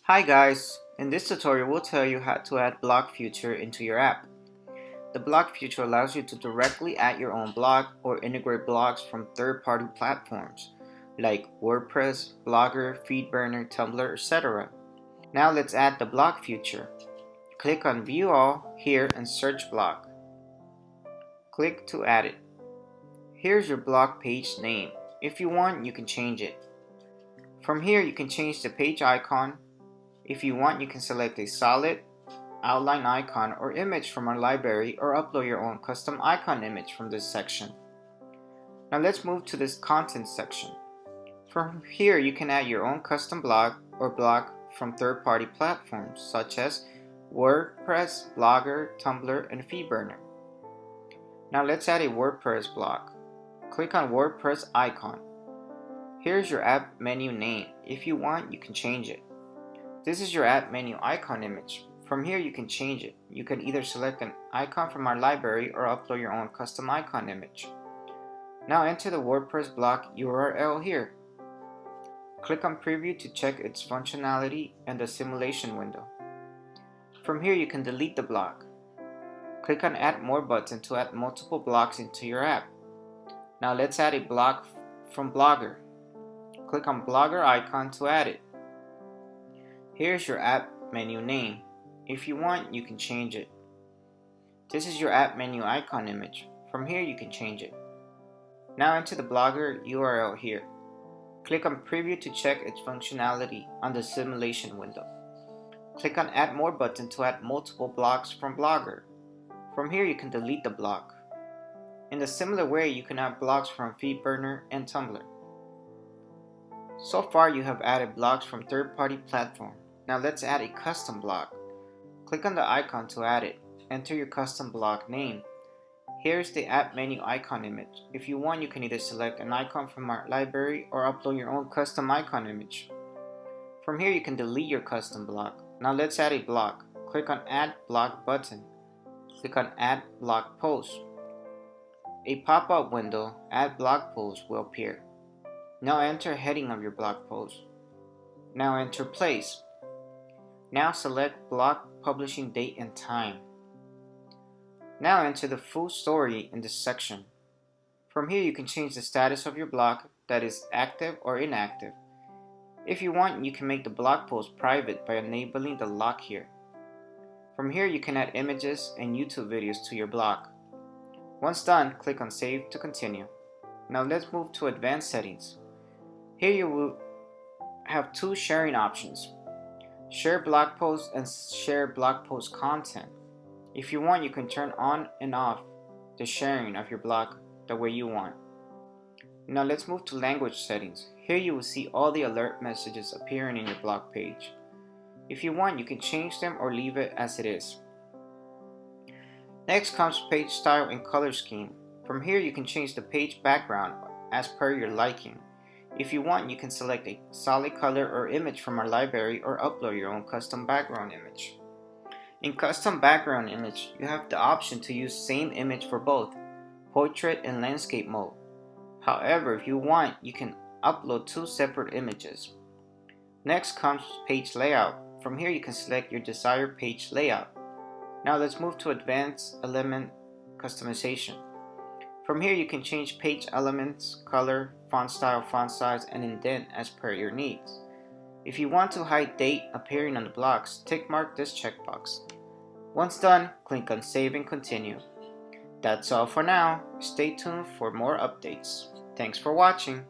Hi guys, in this tutorial we'll tell you how to add block feature into your app. The block feature allows you to directly add your own block or integrate blocks from third-party platforms like WordPress, Blogger, FeedBurner, Tumblr, etc. Now let's add the block feature. Click on View All here and search block. Click to add it. Here's your block page name. If you want, you can change it. From here you can change the page icon. If you want, you can select a solid, outline icon or image from our library or upload your own custom icon image from this section. Now let's move to this content section. From here you can add your own custom block or block from third-party platforms such as WordPress, Blogger, Tumblr, and FeedBurner. Now let's add a WordPress block. Click on WordPress icon. Here's your app menu name. If you want, you can change it. This is your app menu icon image. From here you can change it. You can either select an icon from our library or upload your own custom icon image. Now enter the WordPress block URL here. Click on preview to check its functionality and the simulation window. From here you can delete the block. Click on add more button to add multiple blocks into your app. Now let's add a block from Blogger. Click on Blogger icon to add it. Here's your app menu name. If you want, you can change it. This is your app menu icon image. From here you can change it. Now enter the Blogger URL here. Click on preview to check its functionality on the simulation window. Click on add more button to add multiple blocks from Blogger. From here you can delete the block. In a similar way you can add blocks from FeedBurner and Tumblr. So far you have added blocks from third-party platforms. Now let's add a custom block. Click on the icon to add it. Enter your custom block name. Here's the app menu icon image. If you want, you can either select an icon from our library or upload your own custom icon image. From here you can delete your custom block. Now let's add a block. Click on add block button. Click on add block post. A pop-up window, add block post, will appear. Now enter heading of your blog post. Now enter place. Now select block publishing date and time. Now enter the full story in this section. From here you can change the status of your blog, that is active or inactive. If you want, you can make the blog post private by enabling the lock here. From here you can add images and YouTube videos to your blog. Once done, click on save to continue. Now let's move to advanced settings. Here you will have two sharing options. Share blog posts and share blog post content. If you want, you can turn on and off the sharing of your blog the way you want. Now let's move to language settings. Here you will see all the alert messages appearing in your blog page. If you want, you can change them or leave it as it is. Next comes page style and color scheme. From here you can change the page background as per your liking. If you want, you can select a solid color or image from our library or upload your own custom background image. In custom background image, you have the option to use same image for both portrait and landscape mode. However, if you want, you can upload two separate images. Next comes page layout. From here you can select your desired page layout. Now let's move to advanced element customization. From here you can change page elements, color, font style, font size, and indent as per your needs. If you want to hide date appearing on the blocks, tick mark this checkbox. Once done, click on save and continue. That's all for now. Stay tuned for more updates. Thanks for watching.